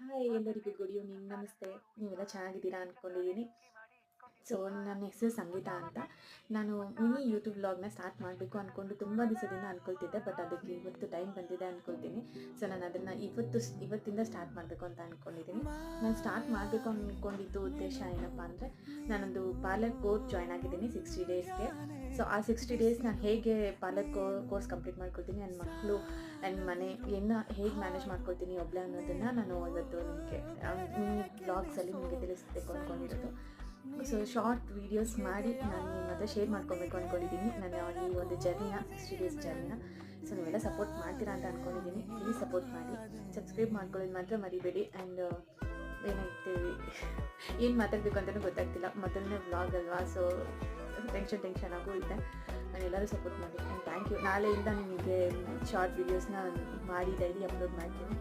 Hi ಎಲ್ಲರಿಗೂ good evening ನಮಸ್ತೆ. ನೀವೆಲ್ಲ ಚೆನ್ನಾಗಿದ್ದೀರಾ ಅಂದ್ಕೊಂಡಿದ್ದೀನಿ. ಸೊ ನನ್ನ ಹೆಸರು ಸಂಗೀತ ಅಂತ. ನಾನು ಮಿನಿ ಯೂಟ್ಯೂಬ್ ವ್ಲಾಗ್ನ ಸ್ಟಾರ್ಟ್ ಮಾಡಬೇಕು ಅಂದ್ಕೊಂಡು ತುಂಬ ದಿವಸದಿಂದ ಅಂದ್ಕೊಳ್ತಿದ್ದೆ. ಬಟ್ ಅದಕ್ಕೆ ಇವತ್ತು ಟೈಮ್ ಬಂದಿದೆ ಅಂದ್ಕೊಳ್ತೀನಿ. ಸೊ ನಾನು ಅದನ್ನು ಇವತ್ತಿಂದ ಸ್ಟಾರ್ಟ್ ಮಾಡಬೇಕು ಅಂತ ಅಂದ್ಕೊಂಡಿದ್ದೀನಿ. ನಾನು ಸ್ಟಾರ್ಟ್ ಮಾಡಬೇಕು ಅಂದ್ಕೊಂಡಿದ್ದು ಉದ್ದೇಶ ಏನಪ್ಪ ಅಂದರೆ, ನಾನೊಂದು ಪಾರ್ಲರ್ ಕೋರ್ಸ್ ಜಾಯ್ನ್ ಆಗಿದ್ದೀನಿ 60 ಡೇಸ್ಗೆ. ಸೊ ಆ 60 ಡೇಸ್ ನಾನು ಹೇಗೆ ಪಾರ್ಲರ್ ಕೋರ್ಸ್ ಕಂಪ್ಲೀಟ್ ಮಾಡ್ಕೊಳ್ತೀನಿ, ನನ್ನ ಮಕ್ಕಳು ನನ್ನ ಮನೆ ಹೇಗೆ ಮ್ಯಾನೇಜ್ ಮಾಡ್ಕೊಳ್ತೀನಿ ಒಬ್ಬಳೆ ಅನ್ನೋದನ್ನು ನಾನು ಇವತ್ತು ನಿಮಗೆ ಬ್ಲಾಗ್ಸಲ್ಲಿ ನಿಮಗೆ ತಿಳಿಸ್ಬೇಕು ಅಂದ್ಕೊಂಡಿರೋದು. ಸೊ ಶಾರ್ಟ್ ವೀಡಿಯೋಸ್ ಮಾಡಿ ನಾನು ನಿಮ್ಮ ಹತ್ರ ಶೇರ್ ಮಾಡ್ಕೊಬೇಕು ಅಂದ್ಕೊಂಡಿದ್ದೀನಿ ನನ್ನ ಈ ಒಂದು ಜರ್ನಿನ 60 ಡೇಸ್ ಜರ್ನಿನ. ಸೊ ನೀವೆಲ್ಲ ಸಪೋರ್ಟ್ ಮಾಡ್ತೀರಾ ಅಂತ ಅಂದ್ಕೊಂಡಿದ್ದೀನಿ. ಪ್ಲೀಸ್ ಸಪೋರ್ಟ್ ಮಾಡಿ, ಸಬ್ಸ್ಕ್ರೈಬ್ ಮಾಡ್ಕೊಳ್ಳೋದು ಮಾತ್ರ ಮರಿಬೇಡಿ. ಆ್ಯಂಡ್ ಏನಾಗ್ತೀವಿ ಏನು ಮಾತಾಡಬೇಕು ಅಂತಲೂ ಗೊತ್ತಾಗ್ತಿಲ್ಲ, ಮೊದಲನೇ ವ್ಲಾಗ್ ಅಲ್ವಾ. ಸೊ ಟೆನ್ಷನ್ ಆಗೂ ಇದೆ. ನಾನೆಲ್ಲರೂ ಸಪೋರ್ಟ್ ಮಾಡಿ ಆ್ಯಂಡ್ ಥ್ಯಾಂಕ್ ಯು. ನಾಳೆಯಿಂದ ನಿಮಗೆ ಶಾರ್ಟ್ ವೀಡಿಯೋಸ್ನ ಮಾಡಿ ಡೈಲಿ ಅಪ್ಲೋಡ್ ಮಾಡ್ತೀನಿ.